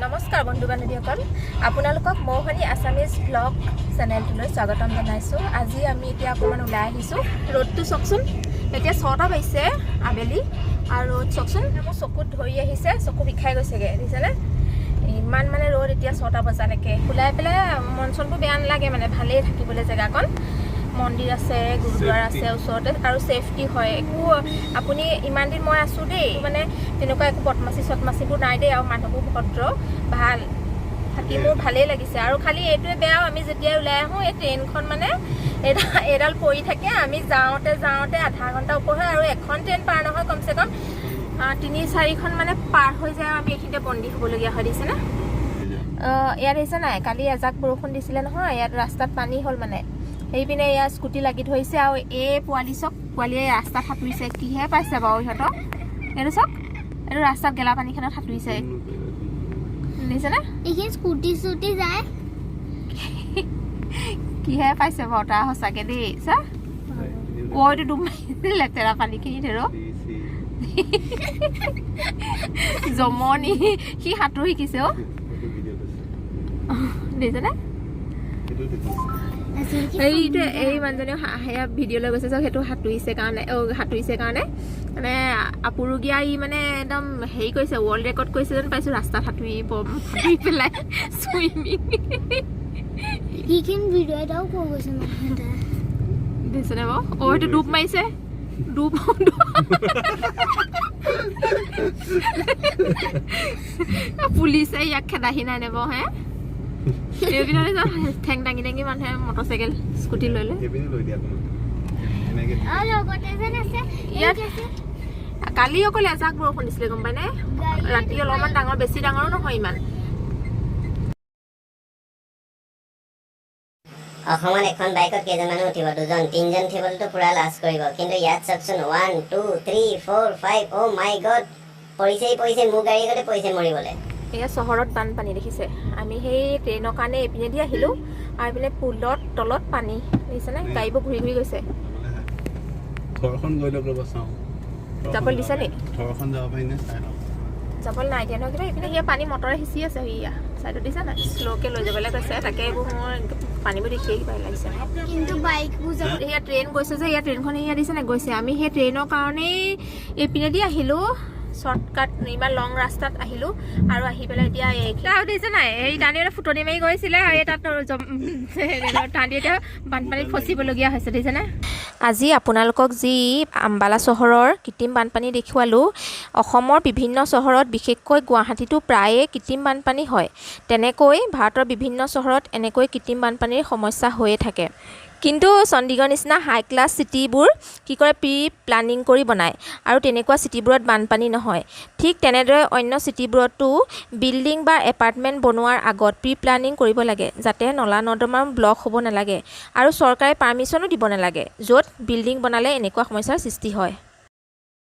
নমস্কাৰ বন্ধু বান্ধৱীসকল, আপোনালোকক মৌহনী আছামিজ ব্লগ চেনেলটোলৈ স্বাগতম জনাইছোঁ। আজি আমি এতিয়া অকণমান ওলাই আহিছোঁ। ৰ'দটো চাওকচোন, এতিয়া 6টা বাজিছে আবেলি আৰু ৰ'দ চাওকচোন, মোৰ চকুত ধৰি আহিছে, চকু বিষাই গৈছেগৈ, দেখিছেনে? ইমান মানে ৰ'দ এতিয়া 6টা বজালৈকে। ওলাই পেলাই মন চনবোৰ বেয়া নালাগে, মানে ভালেই থাকিবলৈ জেগাকণ। মন্দিৰ আছে, গুৰুদ্বাৰ আছে ওচৰতে আৰু ছেফটি হয়। একো আপুনি ইমান দিন মই আছোঁ দেই, মানে তেনেকুৱা একো বদমাচি চদমাচিবোৰ নাই দেই, আৰু মানুহবোৰ ভদ্ৰ ভাল থাকি মোৰ ভালেই লাগিছে। আৰু খালি এইটোৱে বেয়াও, আমি যেতিয়াই ওলাই আহোঁ এই ট্ৰেইনখন মানে এডাল পৰি থাকে। আমি যাওঁতে আধা ঘণ্টা ওপৰ হয় আৰু এখন ট্ৰেইন পাৰ নহয়, কমচে কম 3-4খন মানে পাৰ হৈ যায় আৰু আমি এইখিনিতে বন্দী হ'বলগীয়া হয়, দিছেনে? ইয়াত আহিছে নাই, কালি এজাক বৰষুণ দিছিলে নহয়, ইয়াত ৰাস্তাত পানী হ'ল মানে। সেইপিনে ইয়াৰ স্কুটি লাগি ধৰিছে আৰু এই পোৱালি চক, পোৱালীয়ে ৰাস্তাত সাঁতুৰিছে। কিহে পাইছে বাৰু ইহঁতক? এইটো চক, এইটো ৰাস্তাত গেলা পানীখনত সাঁতুৰিছে, দেখিছেনে? এইখিনি স্কুটি চুটি যায়, কিহে পাইছে বাৰু তাৰ সঁচাকে দেই। চা এইটো ডুব মাৰিছে লেতেৰা পানীখিনিত হেৰ জমনি, সি সাঁতোৰ শিকিছে অ', দেখিছেনে? এইটোৱে এই মানুহজনীও সেয়া ভিডিঅ' লৈ গৈছে, সেইটো সাঁতুৰিছে কাৰণে মানে আপুৰুগীয়া ই মানে একদম হেৰি কৰিছে, ৱৰ্ল্ড ৰেকৰ্ড কৰিছে যেন পাইছোঁ, ৰাস্তাত সাঁতুৰি পেলাই চুইমিং। সেইখিনি ভিডিঅ' এটাও কৈ গৈছে দেখিছেনে বাৰু? এইটো ডুব মাৰিছে, ডুব পুলিচে ইয়াক খেদাহি নাই নেব হে। ঠেং দাঙি দাঙি মানুহে মটৰচাইকেল স্কুটি লৈ লয়। কালি অকল এজাক বৰষুণ দিছিলে, গম পাইনে? ৰাতি অলপমান ডাঙৰ, বেছি ডাঙৰো নহয় ইমান। অসমত এখন বাইকত কেইজন মানুহ উঠিব? 2-3জন উঠিবলৈতো পুৰা লাজ কৰিব, কিন্তু ইয়াত চাওকচোন 1 2 3 4 5 অ' মাই গড, পৰিছে মোৰ গাড়ী আগতে পৰিছে মৰিবলৈ। এয়া চহৰত বানপানী দেখিছে। আমি সেই ট্ৰেইনৰ কাৰণে এইপিনেদি আহিলোঁ আৰু এইপিনে পুলত তলত পানী, দেখিছেনে? গাড়ীবোৰ ঘূৰি ঘূৰি গৈছে। যাবলৈ দিছে নি? যাবলৈ নাই দিয়া নহয়, কিন্তু এইপিনে সেয়া পানী মটৰে সিঁচি আছে। সেয়া চাইডত দিছে নাই, শ্ল'কৈ লৈ যাবলৈ কৈছে। তাকে এইবোৰ মোৰ পানীবোৰ দেখিয়ে কিবা লাগিছে। কিন্তু বাইকবোৰ যাব, সেয়া ট্ৰেইন গৈছে যে, ইয়াত ট্ৰেইনখন সেয়া দিছে নাই গৈছে। আমি সেই ট্ৰেইনৰ কাৰণেই এইপিনেদি আহিলোঁ, শ্বৰ্টকাট ইমান লং ৰাস্তাত আহিলোঁ আৰু আহি পেলাই এতিয়া আৰু দিছে নাই, এই টানি এটা ফুটনি মাৰি গৈছিলে আৰু এই তাত টানি এতিয়া বানপানীত ফচিবলগীয়া হৈছে, দেখিছেনে? আজি আপোনালোকক যি আম্বালা চহৰৰ কৃত্ৰিম বানপানী দেখুৱালোঁ, অসমৰ বিভিন্ন চহৰত বিশেষকৈ গুৱাহাটীতো প্ৰায়ে কৃত্ৰিম বানপানী হয়। তেনেকৈ ভাৰতৰ বিভিন্ন চহৰত এনেকৈ কৃত্ৰিম বানপানীৰ সমস্যা হৈয়ে থাকে। কিন্তু চণ্ডীগড় নিচিনা হাই ক্লাছ চিটিবোৰ কি কৰে, প্ৰি প্লানিং কৰি বনায় আৰু তেনেকুৱা চিটিবোৰত বানপানী নহয়। ঠিক তেনেদৰে অন্য চিটিবোৰতো বিল্ডিং বা এপাৰ্টমেণ্ট বনোৱাৰ আগত প্ৰি প্লানিং কৰিব লাগে, যাতে নলা নৰ্দমা ব্লক হ'ব নালাগে আৰু চৰকাৰে পাৰ্মিশ্যনো দিব নালাগে, য'ত বিল্ডিং বনালে এনেকুৱা সমস্যাৰ সৃষ্টি হয়।